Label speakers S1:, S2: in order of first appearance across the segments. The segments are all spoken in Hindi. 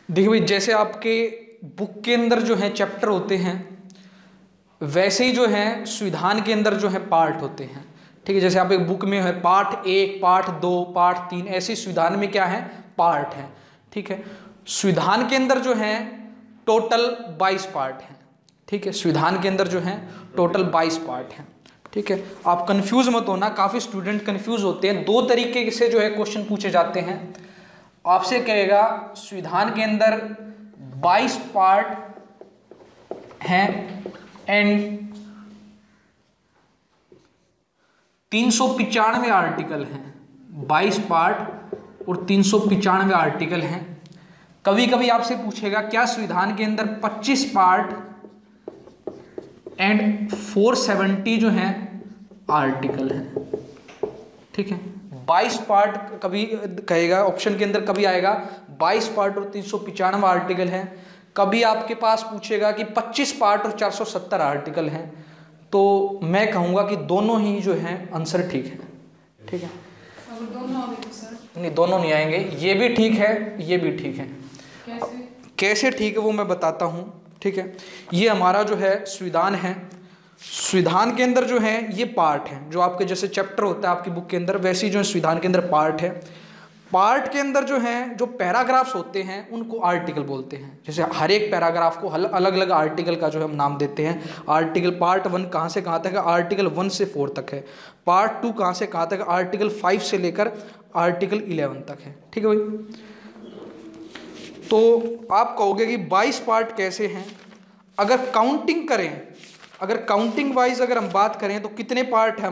S1: देखिए भाई, जैसे आपके बुक के अंदर जो है चैप्टर होते हैं, वैसे ही जो है संविधान के अंदर जो है पार्ट होते हैं। ठीक है, जैसे आप एक बुक में है पार्ट 1, पार्ट 2, पार्ट 3, ऐसे संविधान में क्या है, पार्ट है। ठीक है, संविधान के अंदर जो है टोटल 22 पार्ट हैं। ठीक है, संविधान के अंदर जो है टोटल 22 पार्ट हैं। ठीक है, आप कंफ्यूज मत होना, काफ़ी स्टूडेंट कंफ्यूज होते हैं। दो तरीके से जो है क्वेश्चन पूछे जाते हैं। आपसे कहेगा संविधान के अंदर 22 पार्ट हैं एंड 395 आर्टिकल हैं। 22 पार्ट और 395 आर्टिकल हैं। कभी कभी आपसे पूछेगा क्या संविधान के अंदर 25 पार्ट एंड 470 जो हैं आर्टिकल हैं। ठीक है, 22 पार्ट कभी कहेगा, ऑप्शन के अंदर कभी आएगा 22 पार्ट और 395 आर्टिकल हैं। कभी आपके पास पूछेगा कि 25 पार्ट और 470 आर्टिकल हैं। तो मैं कहूँगा कि दोनों ही जो हैं आंसर ठीक है। ठीक है,
S2: अगर दोनों आ गए तो सर?
S1: नहीं, दोनों नहीं आएंगे। ये भी ठीक है, ये भी ठीक है।
S2: कैसे?
S1: कैसे ठीक है वो मैं बताता हूँ। ठीक है, ये हमारा जो है संविधान है। संविधान के अंदर जो है ये पार्ट है, जो आपके जैसे चैप्टर होता है आपकी बुक के अंदर, वैसे ही जो है संविधान के अंदर पार्ट है। पार्ट के अंदर जो है जो पैराग्राफ्स होते हैं उनको आर्टिकल बोलते हैं। जैसे हर एक पैराग्राफ को अलग अलग आर्टिकल का जो है हम नाम देते हैं। आर्टिकल पार्ट 1 कहाँ से कहाँ तक है, आर्टिकल 1 से 4 तक है। पार्ट 2 कहाँ से कहाँ तक, आर्टिकल 5 से लेकर आर्टिकल 11 तक है। ठीक है भाई, तो आप कहोगे कि 22 पार्ट कैसे हैं। अगर काउंटिंग करें, अगर काउंटिंग वाइज अगर हम बात करें तो कितने पार्ट है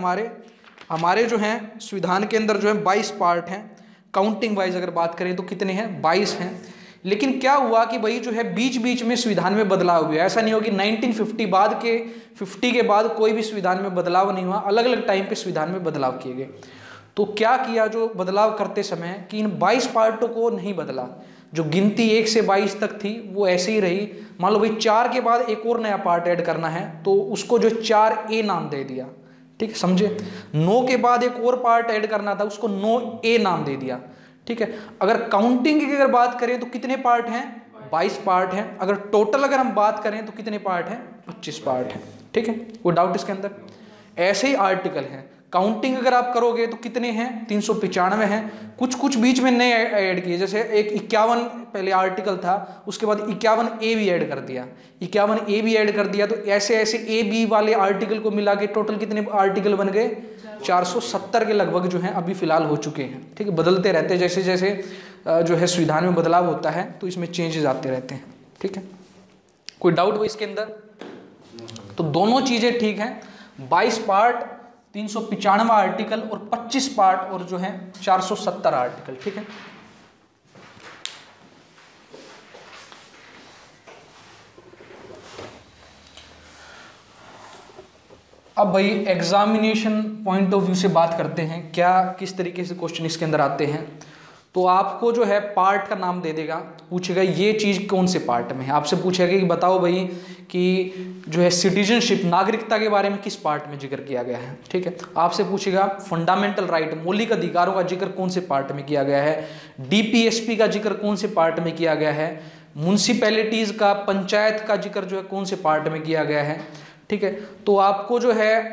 S1: हमारे जो हैं संविधान के अंदर जो है 22 पार्ट हैं। काउंटिंग वाइज अगर बात करें तो कितने हैं, 22 हैं। लेकिन क्या हुआ कि भाई जो है बीच बीच में संविधान में बदलाव हुआ। ऐसा नहीं हो कि 1950 बाद के 50 के बाद कोई भी संविधान में बदलाव नहीं हुआ। अलग अलग टाइम पे संविधान में बदलाव किए गए। तो क्या किया जो बदलाव करते समय कि इन 22 पार्टों को नहीं बदला। जो गिनती 1 से 22 तक थी वो ऐसे ही रही। मान लो भाई 4 के बाद एक और नया पार्ट ऐड करना है तो उसको जो 4A नाम दे दिया। ठीक है, समझे। 9 के बाद एक और पार्ट ऐड करना था, उसको 9A नाम दे दिया। ठीक है, अगर काउंटिंग की अगर बात करें तो कितने पार्ट हैं, 22 पार्ट हैं। अगर टोटल अगर हम बात करें तो कितने पार्ट हैं, 25 पार्ट हैं। ठीक है, कोई डाउट इसके अंदर। ऐसे ही आर्टिकल हैं। काउंटिंग अगर आप करोगे तो कितने हैं, 395 हैं। कुछ कुछ बीच में नए ऐड किए, जैसे एक 51 पहले आर्टिकल था, उसके बाद 51A भी ऐड कर दिया। 51A भी ऐड कर दिया तो ऐसे ऐसे A B वाले आर्टिकल को मिला के टोटल कितने आर्टिकल बन गए, 470 के लगभग जो हैं अभी फिलहाल हो चुके हैं। ठीक है, बदलते रहते हैं, जैसे जैसे जो है संविधान में बदलाव होता है तो इसमें चेंजेस आते रहते हैं। ठीक है, कोई डाउट हो इसके अंदर। तो दोनों चीज़ें ठीक हैं। 22 पार्ट, 395 आर्टिकल और 25 पार्ट और जो है 470 आर्टिकल। ठीक है, अब भाई एग्जामिनेशन पॉइंट ऑफ व्यू से बात करते हैं, क्या किस तरीके से क्वेश्चन इसके अंदर आते हैं। तो आपको जो है पार्ट का नाम दे देगा, पूछेगा ये चीज़ कौन से पार्ट में है। आपसे पूछेगा कि बताओ भाई कि जो है सिटीजनशिप, नागरिकता के बारे में किस पार्ट में जिक्र किया गया है। ठीक है, आपसे पूछेगा फंडामेंटल राइट, मौलिक अधिकारों का जिक्र कौन से पार्ट में किया गया है। DPSP का जिक्र कौन से पार्ट में किया गया है। म्यूनसिपैलिटीज़ का, पंचायत का जिक्र जो है कौन से पार्ट में किया गया है। ठीक है, तो आपको जो है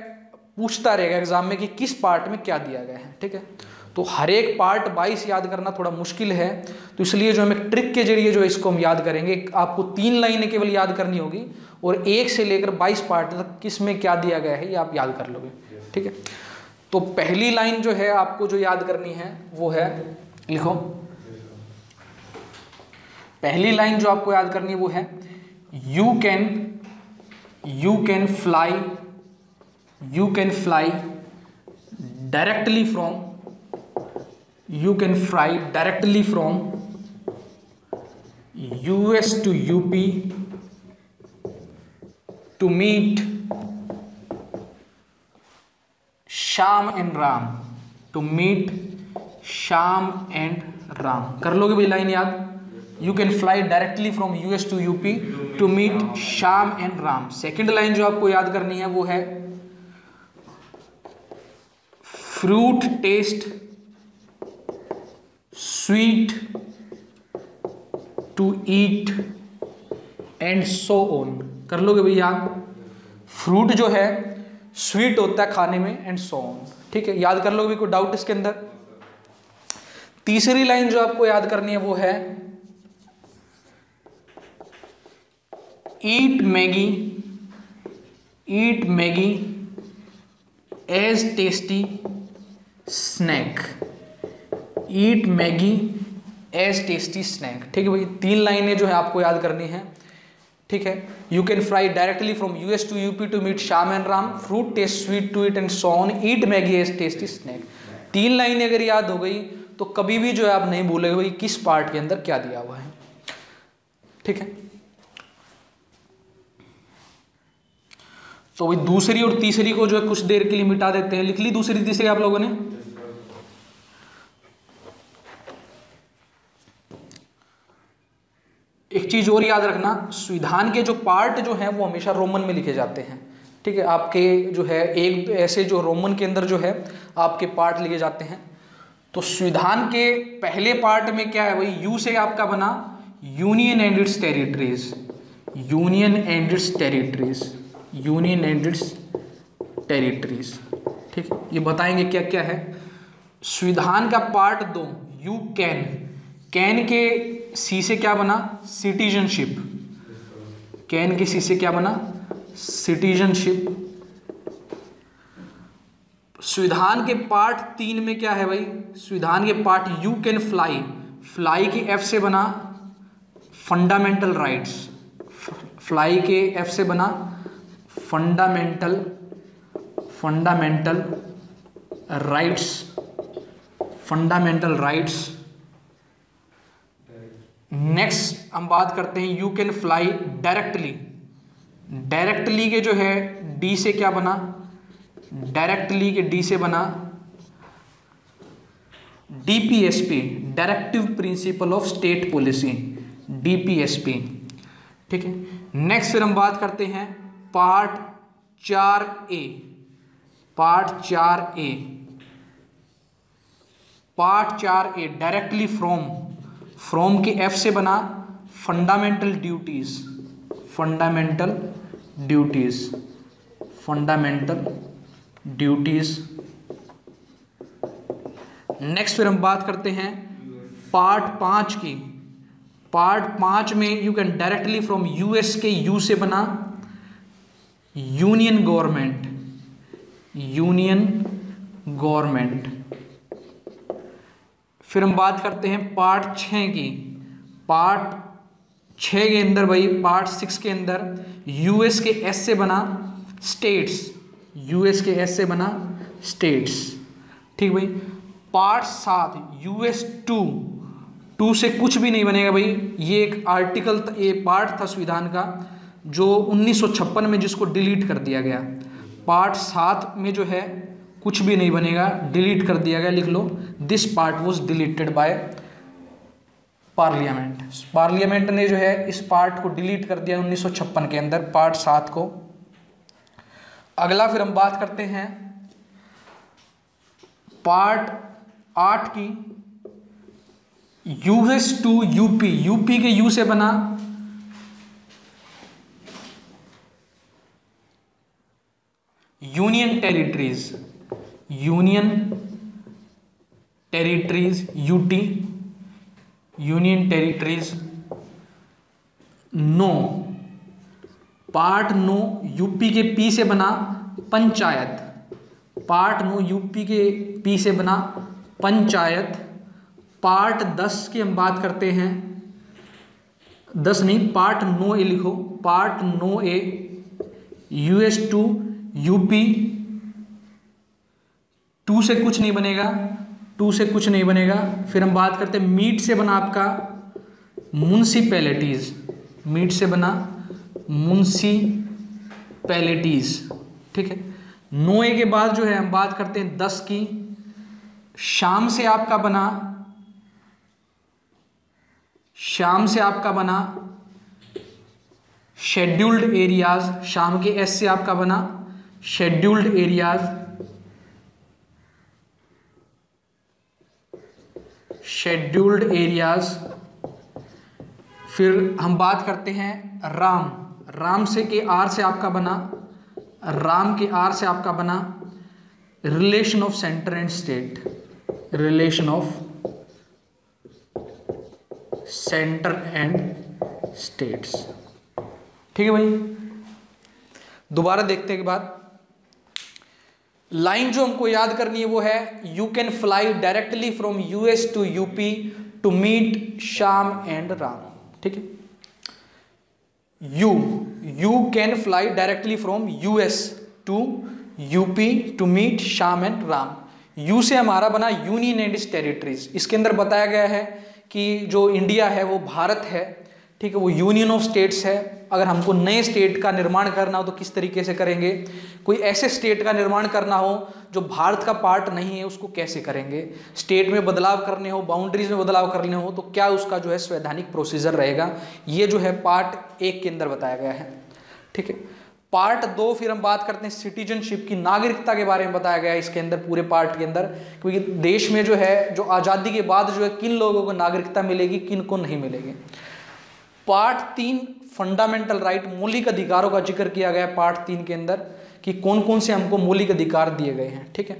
S1: पूछता रहेगा एग्जाम में कि किस पार्ट में क्या दिया गया है। ठीक है, तो हर एक पार्ट 22 याद करना थोड़ा मुश्किल है, तो इसलिए जो हम एक ट्रिक के जरिए जो इसको हम याद करेंगे। आपको 3 लाइनें केवल याद करनी होगी और 1 से लेकर 22 पार्ट तक किस में क्या दिया गया है ये आप याद कर लोगे। ठीक है, तो पहली लाइन जो है आपको जो याद करनी है वो है, लिखो, पहली लाइन जो आपको याद करनी है वो है you can fly directly from US to UP to meet Shyam and Ram। कर लोगे भाई लाइन याद। You can fly directly from US to UP to meet Shyam and Ram। Second line जो आपको याद करनी है वो है fruit taste sweet to eat and so on. कर लोगे भैया याद? फ्रूट जो है स्वीट होता है खाने में एंड सो ऑन। ठीक है, याद कर लोगे? कोई डाउट इसके अंदर? तीसरी लाइन जो आपको याद करनी है वो है eat Maggi as tasty snack. Eat Maggi as tasty snack. ठीक है भाई, 3 लाइनें जो है आपको याद करनी है। ठीक है, you can fly directly from US to UP to meet Shyam and Ram, fruit taste sweet to eat and so on, eat Maggi as tasty snack. 3 लाइनें अगर याद हो गई तो कभी भी जो है आप नहीं भूलेंगे भाई किस पार्ट के अंदर क्या दिया हुआ है। ठीक है, तो भाई दूसरी और तीसरी को जो है कुछ देर के लिए मिटा देते हैं। लिख ली दूसरी तीसरी आप लोगों ने? एक चीज और याद रखना, संविधान के जो पार्ट जो हैं वो हमेशा रोमन में लिखे जाते हैं। ठीक है, आपके जो है एक ऐसे जो रोमन के अंदर जो है आपके पार्ट लिखे जाते हैं। तो संविधान के पहले पार्ट में क्या है भाई? यू से आपका बना union and it's territories, union and it's territories, union and it's territories. ठीक है, ये बताएंगे क्या क्या है। संविधान का पार्ट 2 यू कैन, कैन के सी से क्या बना? सिटीजनशिप। कैन के सी से क्या बना? सिटीजनशिप। संविधान के पार्ट 3 में क्या है भाई? संविधान के part you can fly, fly के एफ से बना फंडामेंटल राइट्स, फ्लाई के एफ से बना fundamental rights, fundamental rights. Next हम बात करते हैं you can fly directly, directly के जो है डी से क्या बना? डायरेक्टली के डी से बना DPSP, directive principle of state policy, DPSP. ठीक है, नेक्स्ट फिर हम बात करते हैं part 4A, part 4A, part 4A directly from, from के एफ से बना fundamental duties, fundamental duties, fundamental duties. Next फिर हम बात करते हैं पार्ट 5 की। पार्ट 5 में you can directly from US के यू से बना यूनियन गवर्नमेंट, यूनियन गवर्नमेंट। फिर हम बात करते हैं पार्ट 6 की। पार्ट 6 के अंदर भाई, पार्ट 6 के अंदर यूएस के एस से बना स्टेट्स, यूएस के एस से बना स्टेट्स। ठीक भाई, पार्ट 7 यूएस 2 से कुछ भी नहीं बनेगा भाई। ये एक आर्टिकल, ये पार्ट था संविधान का जो 1956 में जिसको डिलीट कर दिया गया। पार्ट 7 में जो है कुछ भी नहीं बनेगा, डिलीट कर दिया गया। लिख लो, this part was deleted by parliament. Parliament ने जो है इस पार्ट को डिलीट कर दिया 1956 के अंदर, पार्ट 7 को। अगला फिर हम बात करते हैं पार्ट 8 की। यूएस टू यूपी, यूपी के यू से बना union territories, union territories, UT, union territories. No, part 9 UP के पी से बना पंचायत, पार्ट 9 यूपी के पी से बना पंचायत। पार्ट 10 की हम बात करते हैं, 10 नहीं, पार्ट 9A लिखो, part 9A US to UP, 2 से कुछ नहीं बनेगा, 2 से कुछ नहीं बनेगा। फिर हम बात करते हैं मीट से बना आपका म्युनिसिपैलिटीज, मीट से बना म्युनिसिपैलिटीज। ठीक है, 9A के बाद जो है हम बात करते हैं 10 की। शाम से आपका बना, शाम से आपका बना शेड्यूल्ड एरियाज, शाम के एस से आपका बना शेड्यूल्ड एरियाज, शेड्यूल्ड एरियाज। फिर हम बात करते हैं राम। राम से के आर से आपका बना, राम के आर से आपका बना relation of centre and state, relation of centre and states. ठीक है भाई, दोबारा देखते के बाद लाइन जो हमको याद करनी है वो है you can fly directly from US to UP to meet Shyam and Ram. ठीक है, you can fly directly from US to UP to meet Shyam and Ram. U से हमारा बना यूनियन एंड इट्स टेरिटरीज। इसके अंदर बताया गया है कि जो इंडिया है वो भारत है, ठीक है, वो यूनियन ऑफ स्टेट्स है। अगर हमको नए स्टेट का निर्माण करना हो तो किस तरीके से करेंगे, कोई ऐसे स्टेट का निर्माण करना हो जो भारत का पार्ट नहीं है उसको कैसे करेंगे, स्टेट में बदलाव करने हो, बाउंड्रीज में बदलाव करने हो तो क्या उसका जो है संवैधानिक प्रोसीजर रहेगा, ये जो है पार्ट 1 के अंदर बताया गया है। ठीक है, पार्ट 2 फिर हम बात करते हैं सिटीजनशिप की, नागरिकता के बारे में बताया गया है इसके अंदर, पूरे पार्ट के अंदर, क्योंकि देश में जो है जो आज़ादी के बाद जो है किन लोगों को नागरिकता मिलेगी, किन को नहीं मिलेगी। पार्ट 3 फंडामेंटल राइट, मौलिक अधिकारों का जिक्र किया गया है पार्ट 3 के अंदर कि कौन कौन से हमको मौलिक अधिकार दिए गए हैं। ठीक है,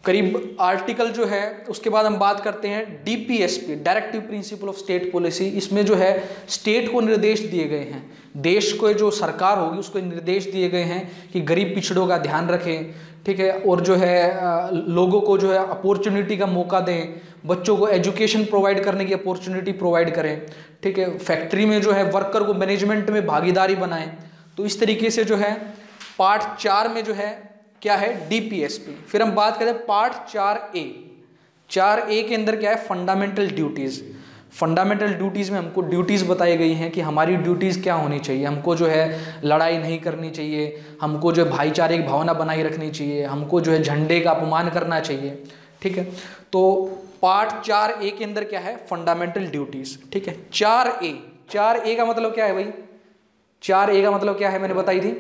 S1: करीब आर्टिकल जो है उसके बाद हम बात करते हैं DPSP, directive principle of state policy. इसमें जो है स्टेट को निर्देश दिए गए हैं, देश को जो सरकार होगी उसको निर्देश दिए गए हैं कि गरीब पिछड़ों का ध्यान रखें, ठीक है, और जो है लोगों को जो है अपॉर्चुनिटी का मौका दें, बच्चों को एजुकेशन प्रोवाइड करने की अपॉर्चुनिटी प्रोवाइड करें, ठीक है, फैक्ट्री में जो है वर्कर को मैनेजमेंट में भागीदारी बनाएं। तो इस तरीके से जो है पार्ट 4 में जो है क्या है डीपीएसपी। फिर हम बात करें पार्ट 4A। 4A के अंदर क्या है फंडामेंटल ड्यूटीज़। फंडामेंटल ड्यूटीज़ में हमको ड्यूटीज़ बताई गई हैं कि हमारी ड्यूटीज़ क्या होनी चाहिए। हमको जो है लड़ाई नहीं करनी चाहिए, हमको जो है भाईचारे की भावना बनाई रखनी चाहिए, हमको जो है झंडे का अपमान करना चाहिए। ठीक है, तो पार्ट 4A के अंदर क्या है फंडामेंटल ड्यूटीज़। ठीक है, 4A का मतलब क्या है भाई, 4A का मतलब क्या है मैंने बताई थी,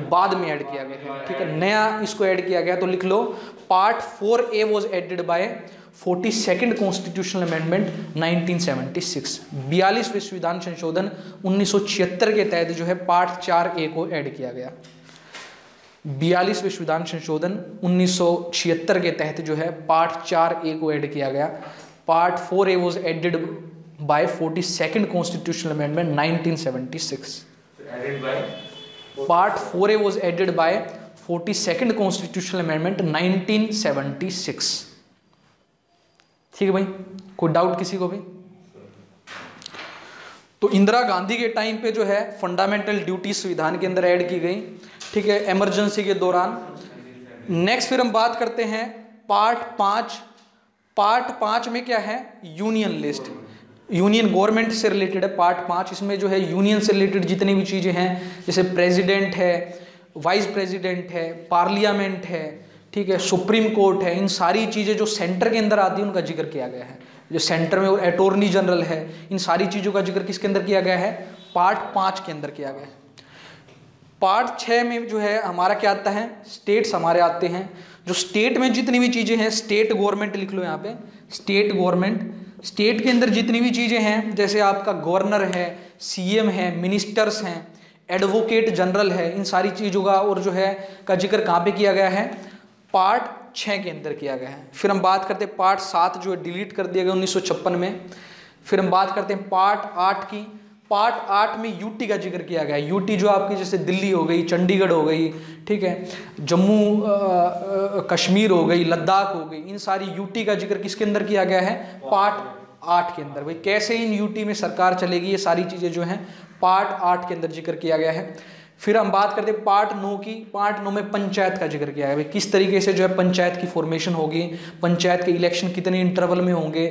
S1: बाद में ऐड किया गया है। ठीक है, नया इसको ऐड किया गया, तो लिख लो part 4A was added by 42nd constitutional amendment 1976। 42वें संविधान संशोधन 1976 के तहत जो है पार्ट 4A को ऐड किया गया। 42वें संविधान संशोधन 1976 के तहत जो है पार्ट 4A को ऐड किया गया। Part 4A was added by 42nd constitutional amendment 1976। Part 4A was added by 42nd constitutional amendment 1976। ठीक है भाई, कोई डाउट किसी को भी? तो इंदिरा गांधी के टाइम पे जो है फंडामेंटल ड्यूटी संविधान के अंदर ऐड की गई। ठीक है, इमरजेंसी के दौरान। नेक्स्ट फिर हम बात करते हैं पार्ट 5। पार्ट 5 में क्या है यूनियन लिस्ट, यूनियन गवर्नमेंट से रिलेटेड है पार्ट 5। इसमें जो है यूनियन से रिलेटेड जितनी भी चीज़ें हैं, जैसे प्रेसिडेंट है, वाइस प्रेसिडेंट है, पार्लियामेंट है, ठीक है, सुप्रीम कोर्ट है, इन सारी चीज़ें जो सेंटर के अंदर आती है उनका जिक्र किया गया है। जो सेंटर में अटॉर्नी जनरल है, इन सारी चीज़ों का जिक्र किसके अंदर किया गया है पार्ट 5 के अंदर किया गया है। पार्ट 6 में जो है हमारा क्या आता है स्टेट्स हमारे आते हैं। जो स्टेट में जितनी भी चीज़ें हैं, स्टेट गवर्नमेंट लिख लो यहाँ पे, स्टेट गवर्नमेंट। स्टेट के अंदर जितनी भी चीज़ें हैं, जैसे आपका गवर्नर है, सीएम है, मिनिस्टर्स हैं, एडवोकेट जनरल है, इन सारी चीज़ों का और जो है का जिक्र कहाँ पे किया गया है पार्ट 6 के अंदर किया गया है। फिर हम बात करते हैं पार्ट 7 जो है डिलीट कर दिया गया 1956 में। फिर हम बात करते हैं पार्ट 8 की। पार्ट 8 में यूटी का जिक्र किया गया है। यूटी जो आपकी जैसे दिल्ली हो गई, चंडीगढ़ हो गई, ठीक है, जम्मू कश्मीर हो गई, लद्दाख हो गई, इन सारी यूटी का जिक्र किसके अंदर किया गया है पार्ट 8 के अंदर। भाई कैसे इन यूटी में सरकार चलेगी, ये सारी चीज़ें जो हैं पार्ट 8 के अंदर जिक्र किया गया है। फिर हम बात करते हैं पार्ट 9 की। पार्ट 9 में पंचायत का जिक्र किया है। भाई किस तरीके से जो है पंचायत की फॉर्मेशन होगी, पंचायत के इलेक्शन कितने इंटरवल में होंगे,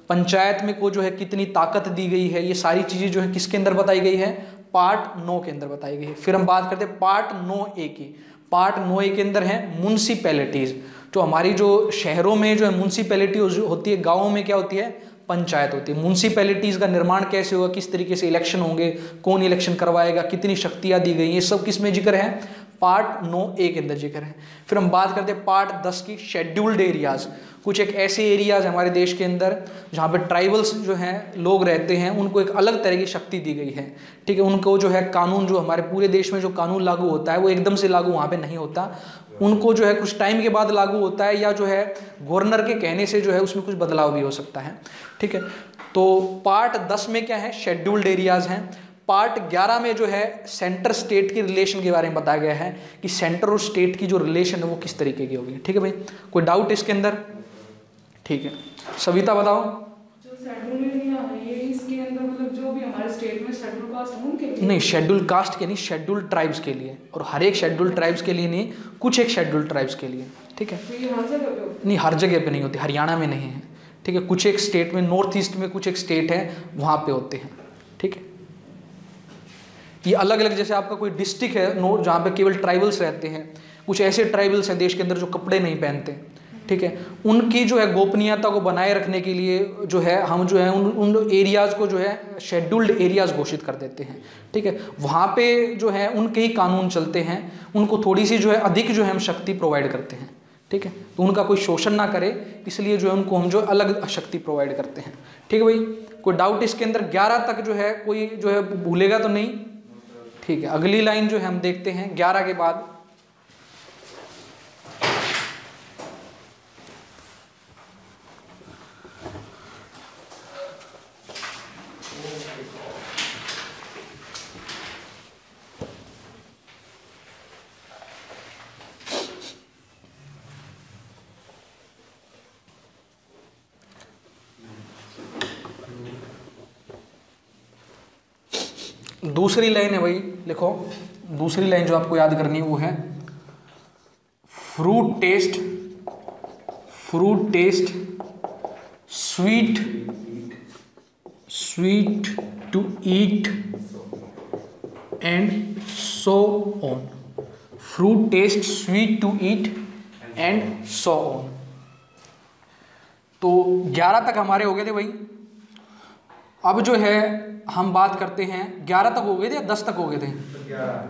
S1: पंचायत में को जो है कितनी ताकत दी गई है, ये सारी चीज़ें जो है किसके अंदर बताई गई है पार्ट 9 के अंदर बताई गई है। फिर हम बात करते हैं पार्ट 9A की। पार्ट 9A के अंदर है म्यूनसिपैलिटीज़। जो हमारी जो शहरों में जो है म्यूनसिपैलिटी होती है, गाँवों में क्या होती है पंचायत होती है। म्यूनसिपैलिटीज़ का निर्माण कैसे होगा, किस तरीके से इलेक्शन होंगे, कौन इलेक्शन करवाएगा, कितनी शक्तियाँ दी गई, ये सब किस में जिक्र है पार्ट 9A के अंदर जिक्र है। फिर हम बात करते हैं पार्ट 10 की, शेड्यूल्ड एरियाज। कुछ एक ऐसे एरियाज हमारे देश के अंदर जहाँ पे ट्राइबल्स जो हैं लोग रहते हैं, उनको एक अलग तरह की शक्ति दी गई है, ठीक है। उनको जो है कानून, जो हमारे पूरे देश में जो कानून लागू होता है वो एकदम से लागू वहाँ पे नहीं होता, उनको जो है कुछ टाइम के बाद लागू होता है, या जो है गवर्नर के कहने से जो है उसमें कुछ बदलाव भी हो सकता है, ठीक है। तो पार्ट 10 में क्या है, शेड्यूल्ड एरियाज हैं। पार्ट 11 में जो है सेंटर स्टेट की रिलेशन के बारे में बताया गया है कि सेंटर और स्टेट की जो रिलेशन है वो किस तरीके की होगी, ठीक है भाई। कोई डाउट इसके अंदर? ठीक है, सविता बताओ।
S2: जो शेड्यूल एरिया है ये इसके अंदर मतलब जो भी हमारे स्टेट में शेड्यूल कास्ट है उनके लिए?
S1: नहीं, शेड्यूल कास्ट के नहीं, शेड्यूल ट्राइब्स के लिए, और हर एक शेड्यूल ट्राइब्स के लिए नहीं, कुछ एक शेड्यूल ट्राइब्स के लिए, ठीक है।
S2: तो ये हर जगह पे होता
S1: नहीं, हर जगह पे नहीं होती, हरियाणा में नहीं है, ठीक है। कुछ एक स्टेट में, नॉर्थ ईस्ट में कुछ एक स्टेट है वहाँ पे होते हैं, ठीक है। ये अलग अलग, जैसे आपका कोई डिस्ट्रिक्ट है नॉर्थ जहाँ पे केवल ट्राइबल्स रहते हैं, कुछ ऐसे ट्राइबल्स हैं देश के अंदर जो कपड़े नहीं पहनते, ठीक है। उनकी जो है गोपनीयता को बनाए रखने के लिए जो है हम जो है उन एरियाज़ को जो है शेड्यूल्ड एरियाज़ घोषित कर देते हैं, ठीक है। वहाँ पे जो है उनके ही कानून चलते हैं, उनको थोड़ी सी जो है अधिक जो है हम शक्ति प्रोवाइड करते हैं, ठीक है। तो उनका कोई शोषण ना करे, इसलिए जो है उनको हम जो अलग शक्ति प्रोवाइड करते हैं, ठीक है भाई। कोई डाउट इसके अंदर? 11 तक जो है कोई जो है भूलेगा तो नहीं, ठीक है। अगली लाइन जो है हम देखते हैं 11 के बाद। दूसरी लाइन है भाई, लिखो दूसरी लाइन जो आपको याद करनी है वो है fruit taste sweet to eat and so on. Fruit taste sweet to eat and so on. तो 11 तक हमारे हो गए थे भाई। अब जो है हम बात करते हैं, 11 तक हो गए थे या 10 तक हो गए थे?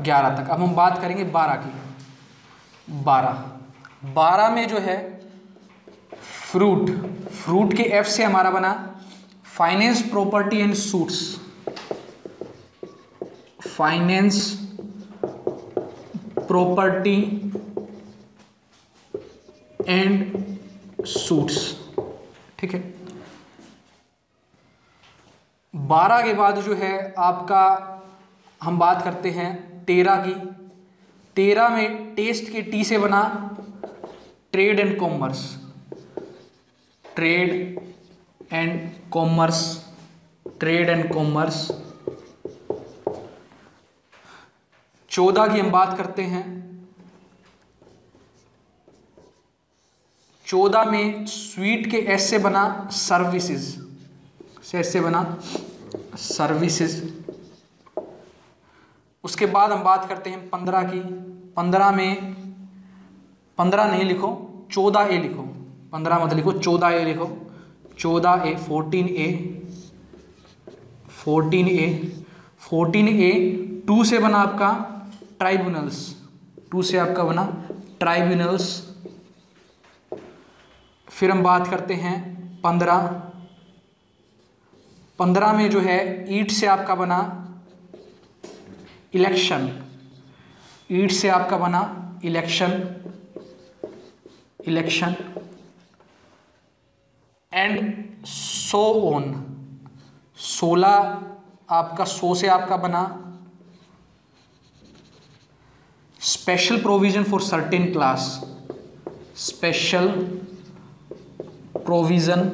S1: 11 तक। अब हम बात करेंगे 12 की। 12 में जो है फ्रूट के एफ से हमारा बना finance property and suits. Finance property and suits, ठीक है। 12 के बाद जो है आपका हम बात करते हैं 13 की। 13 में टेस्ट के टी से बना trade and commerce. Trade and commerce. 14 की हम बात करते हैं। 14 में स्वीट के एस से बना सर्विसेज। से बना सर्विसेज। उसके बाद हम बात करते हैं 15 की। 15 में 15 नहीं लिखो, 14A लिखो। 15 मत लिखो, 14A लिखो। 14A 14A 2 से बना आपका ट्राइब्यूनल्स। 2 से आपका बना ट्राइब्यूनल्स। फिर हम बात करते हैं 15 में जो है ईट से आपका बना इलेक्शन। ईट से आपका बना इलेक्शन एंड सो ऑन। 16 आपका सो से आपका बना special provision for certain class. Special provision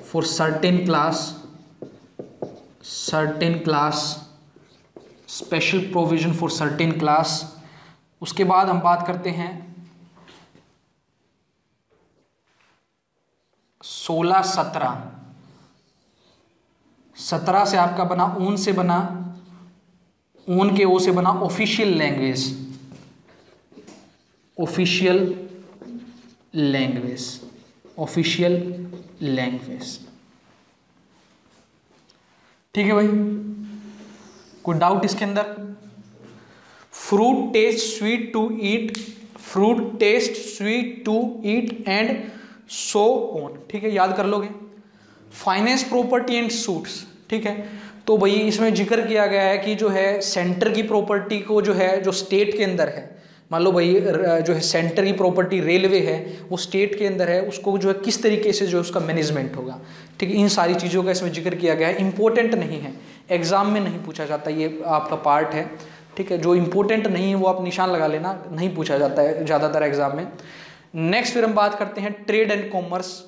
S1: for certain class. Special provision for certain class. उसके बाद हम बात करते हैं 16 17। 17 से आपका बना ऊन से बना, ऊन के ओ से बना ऑफिशियल लैंग्वेज। ठीक है भाई। कोई डाउट इसके अंदर? Fruit taste sweet to eat, fruit taste sweet to eat and so on, ठीक है, याद कर लोगे। फाइनेंस प्रॉपर्टी एंड सूट्स, ठीक है, तो भाई इसमें जिक्र किया गया है कि जो है सेंटर की प्रॉपर्टी को जो है जो स्टेट के अंदर है, मान लो भाई जो है सेंटर की प्रॉपर्टी रेलवे है वो स्टेट के अंदर है, उसको जो है किस तरीके से जो उसका मैनेजमेंट होगा, ठीक है, इन सारी चीज़ों का इसमें जिक्र किया गया है। इंपॉर्टेंट नहीं है, एग्जाम में नहीं पूछा जाता, ये आपका पार्ट है, ठीक है, जो इंपॉर्टेंट नहीं है वो आप निशान लगा लेना, नहीं पूछा जाता है ज़्यादातर एग्जाम में। नेक्स्ट फिर हम बात करते हैं ट्रेड एंड कॉमर्स।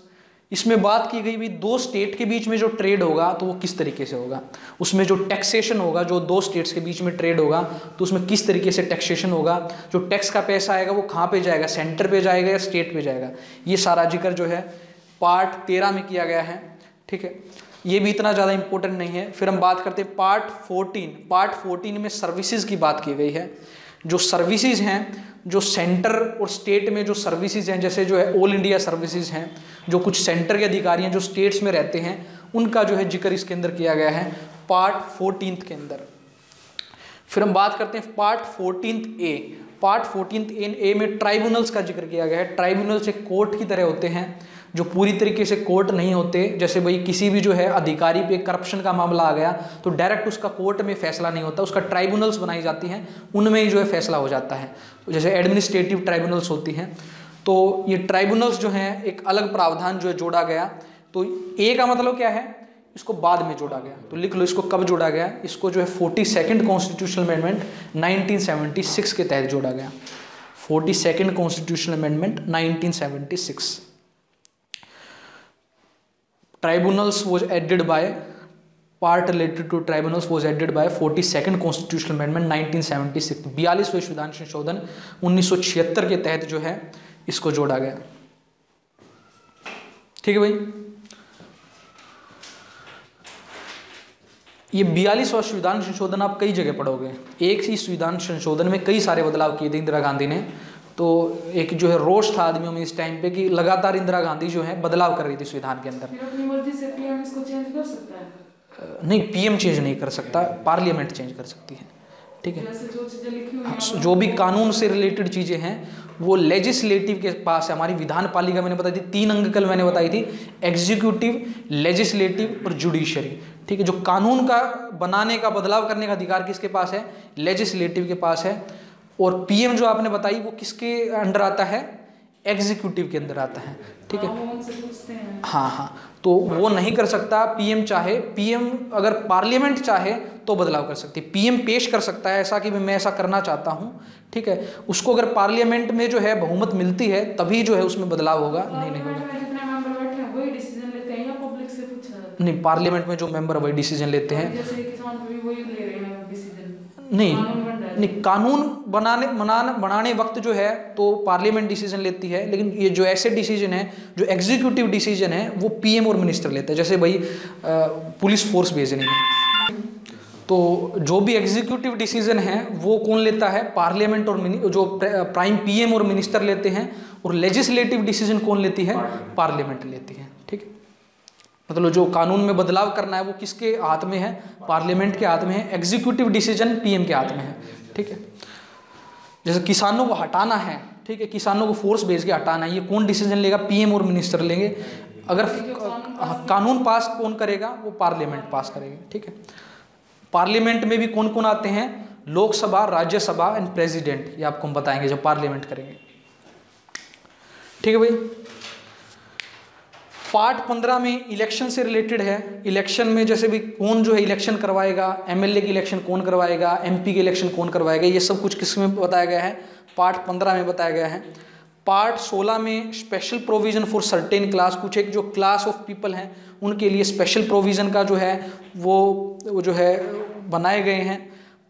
S1: इसमें बात की गई भी दो स्टेट के बीच में जो ट्रेड होगा तो वो किस तरीके से होगा, उसमें जो टैक्सेशन होगा, जो दो स्टेट्स के बीच में ट्रेड होगा तो उसमें किस तरीके से टैक्सेशन होगा, जो टैक्स का पैसा आएगा वो कहाँ पे जाएगा, सेंटर पे जाएगा या स्टेट पे जाएगा, ये सारा जिक्र जो है पार्ट 13 में किया गया है, ठीक है, ये भी इतना ज़्यादा इंपॉर्टेंट नहीं है। फिर हम बात करते हैं पार्ट 14 में सर्विसेज की बात की गई है। जो सर्विसेज हैं, जो सेंटर और स्टेट में जो सर्विसेज हैं, जैसे जो है ऑल इंडिया सर्विसेज हैं, जो कुछ सेंटर के अधिकारी हैं जो स्टेट्स में रहते हैं, उनका जो है जिक्र इसके अंदर किया गया है पार्ट 14 के अंदर। फिर हम बात करते हैं पार्ट 14A। पार्ट 14A में ट्राइब्यूनल्स का जिक्र किया गया है। ट्राइब्यूनल्स एक कोर्ट की तरह होते हैं जो पूरी तरीके से कोर्ट नहीं होते, जैसे भाई किसी भी जो है अधिकारी पे करप्शन का मामला आ गया तो डायरेक्ट उसका कोर्ट में फैसला नहीं होता, उसका ट्राइब्यूनल्स बनाई जाती हैं, उनमें ही जो है फैसला हो जाता है, जैसे एडमिनिस्ट्रेटिव ट्राइब्यूनल्स होती हैं। तो ये ट्राइब्यूनल्स जो हैं एक अलग प्रावधान जो है जोड़ा गया। तो ए का मतलब क्या है, इसको बाद में जोड़ा गया, तो लिख लो इसको कब जोड़ा गया, इसको जो है 42nd कॉन्स्टिट्यूशनल अमेंडमेंट 1976 के तहत जोड़ा गया। 42nd constitutional amendment 1976। Tribunals was added by part related to tribunals was added by 42nd Constitutional Amendment 1976। 42वें संविधान संशोधन 1976 के तहत जो है इसको जोड़ा गया, ठीक है भाई। ये 42वां संविधान संशोधन आप कई जगह पढ़ोगे, एक ही संविधान संशोधन में कई सारे बदलाव किए थे इंदिरा गांधी ने। तो एक जो है रोष था आदमियों में इस टाइम पे कि लगातार इंदिरा गांधी जो है बदलाव कर रही थी संविधान के अंदर।
S2: अपनी मर्जी से पीएम इसको चेंज कर सकता है?
S1: नहीं, पीएम चेंज नहीं कर सकता, पार्लियामेंट चेंज कर सकती है, ठीक है।
S2: जो चीजें लिखी हुई हैं,
S1: जो भी कानून से रिलेटेड चीजें हैं वो लेजिस्लेटिव के पास है। हमारी विधान पालिका मैंने बताई थी, 3 अंग कल मैंने बताई थी, एग्जीक्यूटिव, लेजिस्लेटिव और जुडिशरी, ठीक है। जो कानून का बनाने का बदलाव करने का अधिकार किसके पास है, लेजिस्लेटिव के पास है। और पीएम जो आपने बताई वो किसके अंडर आता है, एग्जीक्यूटिव के अंदर आता है, ठीक है। हाँ हाँ, तो वो नहीं कर सकता पीएम, चाहे पीएम अगर पार्लियामेंट चाहे तो बदलाव कर सकती है। पीएम पेश कर सकता है ऐसा कि मैं ऐसा करना चाहता हूँ, ठीक है, उसको अगर पार्लियामेंट में जो है बहुमत मिलती है तभी जो है उसमें बदलाव होगा, नहीं होगा। नहीं, पार्लियामेंट में जो मेंबर वही डिसीजन लेते हैं। नहीं, कानून बनाने वक्त जो है तो पार्लियामेंट डिसीजन लेती है, लेकिन ये जो ऐसे डिसीजन है जो एग्जीक्यूटिव डिसीजन है वो पीएम और मिनिस्टर लेते हैं। जैसे भाई पुलिस फोर्स भेजनी है तो जो भी एग्जीक्यूटिव डिसीजन है वो कौन लेता है, पार्लियामेंट और जो प्राइम पीएम और मिनिस्टर लेते हैं। और लेजिस्लेटिव डिसीजन कौन लेती है, पार्लियामेंट लेती है, ठीक है। मतलब जो कानून में बदलाव करना है वो किसके हाथ में है, पार्लियामेंट के हाथ में है। एग्जीक्यूटिव डिसीजन पीएम के हाथ में है, ठीक है। जैसे किसानों को हटाना है, ठीक है, किसानों को फोर्स भेज के हटाना है, ये कौन डिसीजन लेगा, पीएम और मिनिस्टर लेंगे। अगर कानून पास कौन करेगा, वो पार्लियामेंट पास करेगी, ठीक है। पार्लियामेंट में भी कौन कौन आते हैं, लोकसभा, राज्यसभा एंड प्रेसिडेंट, ये आपको हम बताएंगे जब पार्लियामेंट करेंगे, ठीक है भाई। पार्ट 15 में इलेक्शन से रिलेटेड है। इलेक्शन में जैसे भी कौन जो है इलेक्शन करवाएगा, एमएलए की इलेक्शन कौन करवाएगा, एमपी की इलेक्शन कौन करवाएगा, ये सब कुछ किस में बताया गया है, पार्ट 15 में बताया गया है। पार्ट 16 में special provision for certain class, कुछ एक जो क्लास ऑफ पीपल हैं उनके लिए स्पेशल प्रोविजन का जो है वो जो है बनाए गए हैं।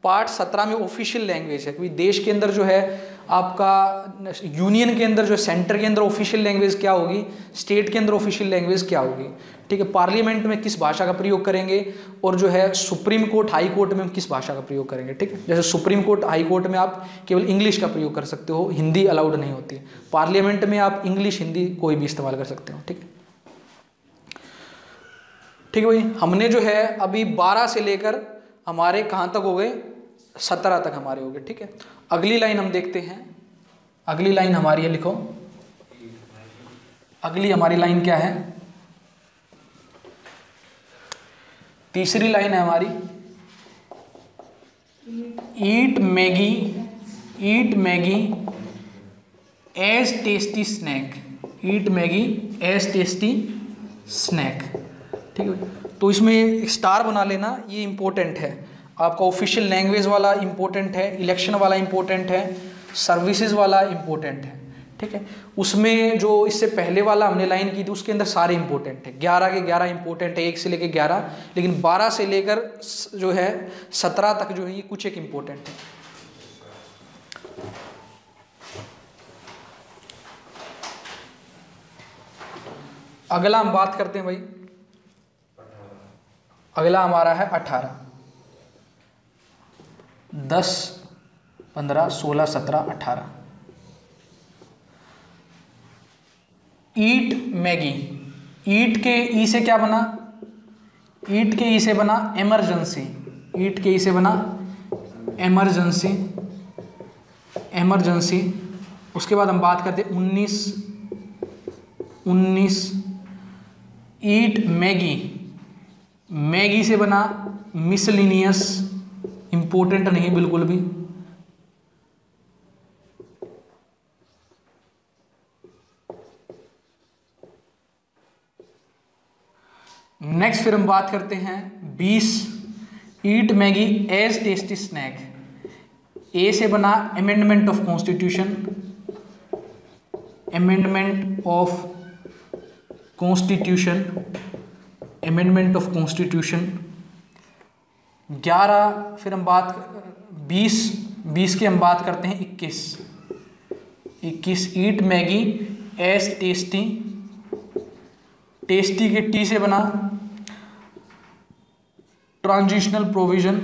S1: पार्ट 17 में ऑफिशियल लैंग्वेज है, क्योंकि देश के अंदर जो है आपका यूनियन के अंदर जो सेंटर के अंदर ऑफिशियल लैंग्वेज क्या होगी, स्टेट के अंदर ऑफिशियल लैंग्वेज क्या होगी, ठीक है। पार्लियामेंट में किस भाषा का प्रयोग करेंगे और जो है सुप्रीम कोर्ट, हाई कोर्ट में हम किस भाषा का प्रयोग करेंगे, ठीक है। जैसे सुप्रीम कोर्ट, हाई कोर्ट में आप केवल इंग्लिश का प्रयोग कर सकते हो, हिंदी अलाउड नहीं होती। पार्लियामेंट में आप इंग्लिश, हिंदी कोई भी इस्तेमाल कर सकते हो, ठीक है। ठीक है भाई, हमने जो है अभी 12 से लेकर हमारे कहाँ तक हो गए, 17 तक हमारे हो गए, ठीक है। अगली लाइन हम देखते हैं, अगली लाइन हमारी है, लिखो अगली हमारी लाइन क्या है, तीसरी लाइन है हमारी, eat Maggi as tasty snack, eat Maggi as tasty snack, ठीक है। तो इसमें एक स्टार बना लेना, ये इंपॉर्टेंट है आपका। ऑफिशियल लैंग्वेज वाला इंपॉर्टेंट है, इलेक्शन वाला इंपॉर्टेंट है, सर्विसेज वाला इंपॉर्टेंट है, ठीक है। उसमें जो इससे पहले वाला हमने लाइन की थी उसके अंदर सारे इंपॉर्टेंट है, 11 के 11 इंपॉर्टेंट है, 1 से लेकर 11, लेकिन 12 से लेकर जो है 17 तक जो है ये कुछ एक इंपॉर्टेंट है। अगला हम बात करते हैं भाई, अगला हमारा है 18, 10, 15, 16, 17, 18। ईट मैगी, ईट के ई से क्या बना, ईट के ई से बना इमरजेंसी, ईट के ई से बना इमरजेंसी, इमरजेंसी। उसके बाद हम बात करते हैं 19, ईट मैगी, मैगी से बना मिसलिनियस, इंपॉर्टेंट नहीं बिल्कुल भी। नेक्स्ट फिर हम बात करते हैं 20, eat Maggi as tasty snack, ए से बना amendment of constitution, amendment of constitution, amendment of constitution. 11 फिर हम बात 20 की हम बात करते हैं 21, eat Maggi as tasty, tasty के टी से बना ट्रांजिशनल प्रोविजन,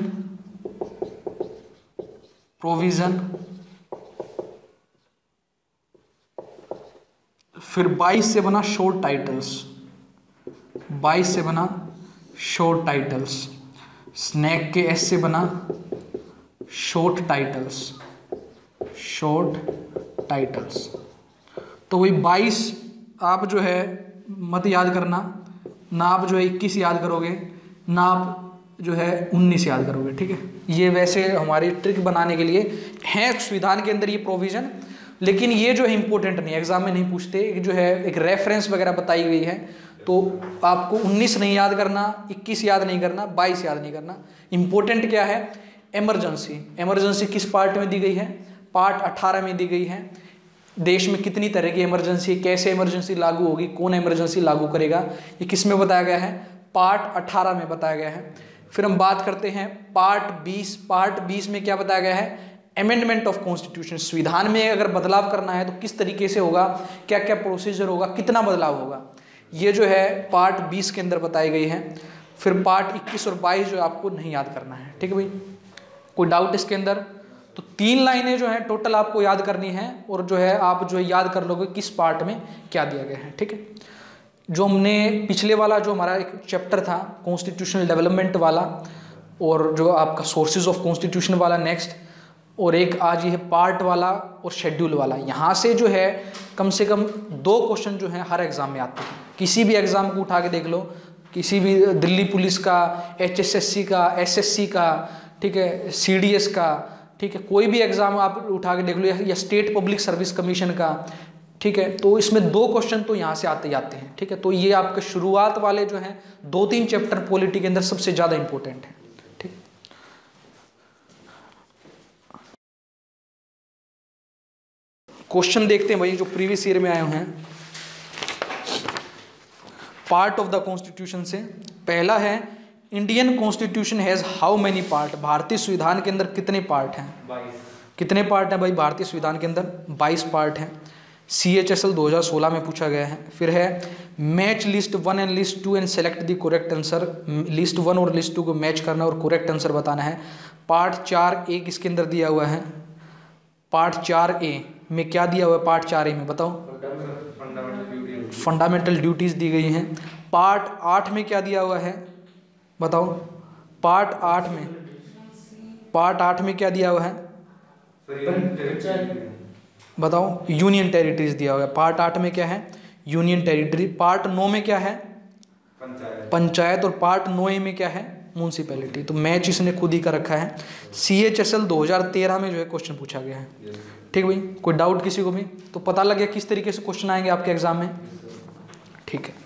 S1: फिर 22 से बना शॉर्ट टाइटल्स, 22 से बना शॉर्ट टाइटल्स, स्नैक के एस से बना शॉर्ट टाइटल्स, शॉर्ट टाइटल्स। तो वही 22 आप जो है मत याद करना ना, आप जो है 21 याद करोगे ना, आप जो है 19 याद करोगे, ठीक है। ये वैसे हमारी ट्रिक बनाने के लिए है संविधान के अंदर ये प्रोविज़न, लेकिन ये जो है इंपॉर्टेंट नहीं, एग्जाम में नहीं पूछते, जो है एक रेफरेंस वगैरह बताई गई है। तो आपको 19 नहीं याद करना, 21 याद नहीं करना, 22 याद नहीं करना। इंपॉर्टेंट क्या है, इमरजेंसी, इमरजेंसी किस पार्ट में दी गई है, पार्ट 18 में दी गई है। देश में कितनी तरह की इमरजेंसी, कैसे इमरजेंसी लागू होगी, कौन इमरजेंसी लागू करेगा, ये किस में बताया गया है, पार्ट 18 में बताया गया है। फिर हम बात करते हैं पार्ट 20, पार्ट 20 में क्या बताया गया है, अमेंडमेंट ऑफ कॉन्स्टिट्यूशन, संविधान में अगर बदलाव करना है तो किस तरीके से होगा, क्या क्या प्रोसीजर होगा, कितना बदलाव होगा, ये जो है पार्ट 20 के अंदर बताई गई है। फिर पार्ट 21 और 22 जो आपको नहीं याद करना है, ठीक है भाई। कोई डाउट इसके अंदर? तो 3 लाइनें जो हैं टोटल आपको याद करनी है, और जो है आप जो है याद कर लोगे किस पार्ट में क्या दिया गया है, ठीक है। जो हमने पिछले वाला जो हमारा एक चैप्टर था कॉन्स्टिट्यूशनल डेवलपमेंट वाला, और जो आपका सोर्सेज ऑफ कॉन्स्टिट्यूशन वाला नेक्स्ट, और एक आज ये है पार्ट वाला और शेड्यूल वाला, यहाँ से जो है कम से कम 2 क्वेश्चन जो हैं हर एग्ज़ाम में आते हैं। किसी भी एग्ज़ाम को उठा के देख लो, किसी भी दिल्ली पुलिस का, HSSC का, SSC का, ठीक है, CDS का, ठीक है, कोई भी एग्ज़ाम आप उठा के देख लो, या स्टेट पब्लिक सर्विस कमीशन का, ठीक है। तो इसमें 2 क्वेश्चन तो यहाँ से आते जाते हैं, ठीक है। तो ये आपके शुरुआत वाले जो हैं 2-3 चैप्टर पॉलिटी के अंदर सबसे ज़्यादा इंपॉर्टेंट है, ठीक। क्वेश्चन देखते हैं भाई जो प्रीवियस ईयर में आए हैं पार्ट ऑफ द कॉन्स्टिट्यूशन से। पहला है Indian constitution has how many part, भारतीय संविधान के अंदर कितने पार्ट हैं, 22। कितने पार्ट हैं भाई भारतीय संविधान के अंदर, 22 पार्ट हैं। CHSL 2016 में पूछा गया है। फिर है match list 1 and list 2 and select the correct answer, list 1 और लिस्ट 2 को मैच करना और करेक्ट आंसर बताना है। पार्ट 4A किसके अंदर दिया हुआ है, पार्ट 4A में क्या दिया हुआ है, पार्ट 4A में बताओ, फंडामेंटल ड्यूटीज़ दी गई हैं। पार्ट 8 में क्या दिया हुआ है बताओ, पार्ट 8 में पार्ट 8 में क्या दिया हुआ है बताओ? यूनियन टेरिटरीज दिया हुआ है। पार्ट 8 में क्या है? Union territory. पार्ट 9 में क्या है? पंचायत। और पार्ट 9 में क्या है? म्यूनसिपैलिटी। तो मैच इसने खुद ही का रखा है। CHSL 2013 में जो है क्वेश्चन पूछा गया है। ठीक भाई, कोई डाउट किसी को भी? तो पता लग गया किस तरीके से क्वेश्चन आएंगे आपके एग्जाम में। ठीक है।